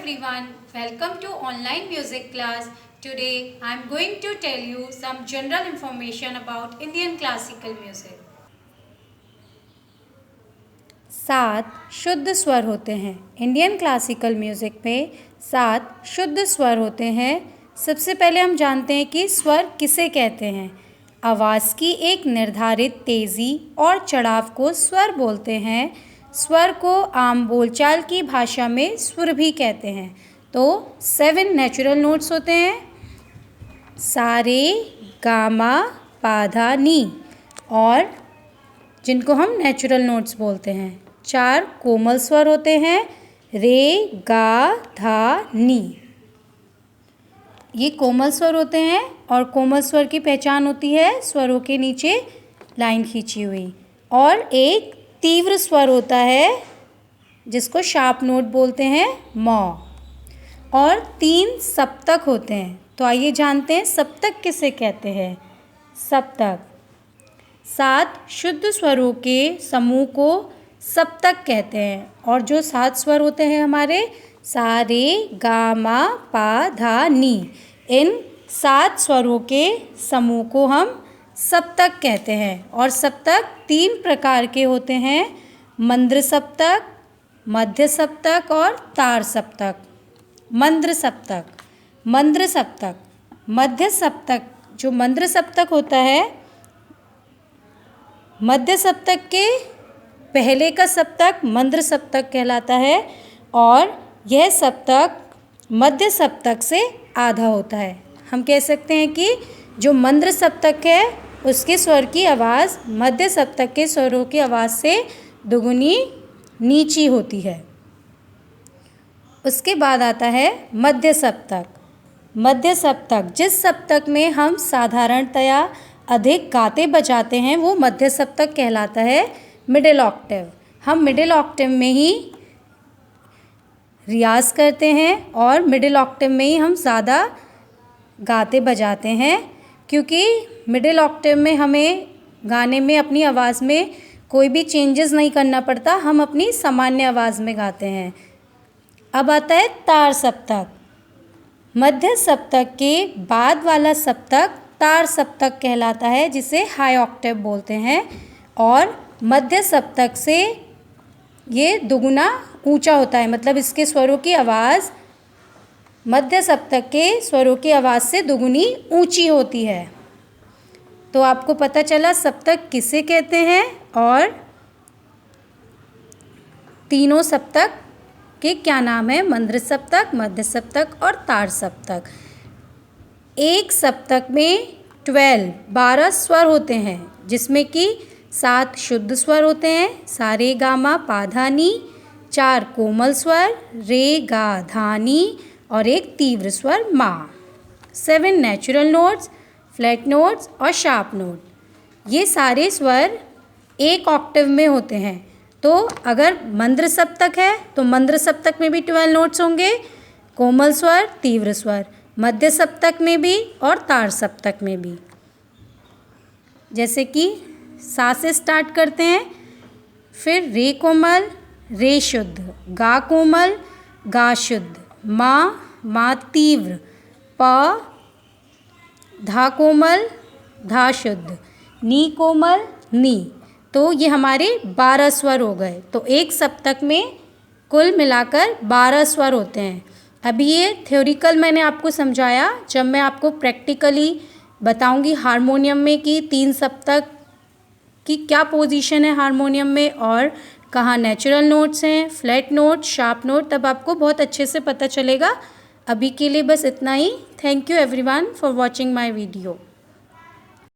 everyone, welcome to online music class. Today I am going to tell you some general information about Indian classical music. 7 शुद्ध स्वर होते हैं। Indian classical music में 7 शुद्ध स्वर होते हैं। सबसे पहले हम जानते हैं कि स्वर किसे कहते हैं। आवाज़ की एक निर्धारित तेज़ी और चढ़ाव को स्वर बोलते हैं। स्वर को आम बोलचाल की भाषा में सुर भी कहते हैं। तो 7 नेचुरल नोट्स होते हैं, सा रे गा मा पा धा नी, और जिनको हम नेचुरल नोट्स बोलते हैं। 4 कोमल स्वर होते हैं, रे गा धा नी, ये कोमल स्वर होते हैं। और कोमल स्वर की पहचान होती है स्वरों के नीचे लाइन खींची हुई। और एक तीव्र स्वर होता है जिसको शार्प नोट बोलते हैं, मौ। और 3 सप्तक होते हैं। तो आइए जानते हैं सप्तक किसे कहते हैं। सप्तक 7 शुद्ध स्वरों के समूह को सप्तक कहते हैं। और जो 7 स्वर होते हैं हमारे, सा रे गा मा पा धा नी, इन 7 स्वरों के समूह को हम सप्तक कहते हैं। और सप्तक 3 प्रकार के होते हैं, मंद्र सप्तक, मध्य सप्तक और तार सप्तक। मंद्र सप्तक, मंद्र सप्तक, मध्य सप्तक। जो मंद्र सप्तक होता है, मध्य सप्तक के पहले का सप्तक मंद्र सप्तक कहलाता है। और यह सप्तक मध्य सप्तक से आधा होता है। हम कह सकते हैं कि जो मंद्र सप्तक है उसके स्वर की आवाज़ मध्य सप्तक के स्वरों की आवाज़ से दुगुनी नीची होती है। उसके बाद आता है मध्य सप्तक। मध्य सप्तक, जिस सप्तक में हम साधारणतया अधिक गाते बजाते हैं, वो मध्य सप्तक कहलाता है। मिडिल ऑक्टेव, हम मिडिल ऑक्टेव में ही रियाज़ करते हैं और मिडिल ऑक्टेव में ही हम ज़्यादा गाते बजाते हैं, क्योंकि मिडिल ऑक्टेव में हमें गाने में अपनी आवाज़ में कोई भी चेंजेस नहीं करना पड़ता, हम अपनी सामान्य आवाज़ में गाते हैं। अब आता है तार सप्तक। मध्य सप्तक के बाद वाला सप्तक तार सप्तक कहलाता है, जिसे हाई ऑक्टेव बोलते हैं। और मध्य सप्तक से ये दुगुना ऊंचा होता है, मतलब इसके स्वरों की आवाज़ मध्य सप्तक के स्वरों की आवाज़ से दुगुनी ऊंची होती है। तो आपको पता चला सप्तक किसे कहते हैं और तीनों सप्तक के क्या नाम है, मंद्र सप्तक, मध्य सप्तक और तार सप्तक। एक सप्तक में 12 स्वर होते हैं, जिसमें कि 7 शुद्ध स्वर होते हैं, सा रे गा मा पा धा नी, 4 कोमल स्वर, रे गा धा नी, और एक तीव्र स्वर, मा। 7 नेचुरल नोट्स, फ्लैट नोट्स और शार्प नोट। ये सारे स्वर एक ऑक्टेव में होते हैं। तो अगर मंद्र सप्तक है तो मंद्र सप्तक में भी 12 नोट्स होंगे, कोमल स्वर, तीव्र स्वर, मध्य सप्तक में भी और तार सप्तक में भी। जैसे कि सा से स्टार्ट करते हैं, फिर रे कोमल, रे शुद्ध, गा कोमल, गा शुद्ध, मा तीव्र, प धा कोमल, धा शुद्ध, नी कोमल, नी। तो ये हमारे 12 स्वर हो गए। तो एक सप्तक में कुल मिलाकर 12 स्वर होते हैं। अभी ये थ्योरिकल मैंने आपको समझाया। जब मैं आपको प्रैक्टिकली बताऊंगी हारमोनियम में कि 3 सप्तक की क्या पोजीशन है हारमोनियम में और कहाँ नेचुरल नोट्स हैं, फ्लैट नोट, शार्प नोट, तब आपको बहुत अच्छे से पता चलेगा। अभी के लिए बस इतना ही। Thank you everyone for watching my video.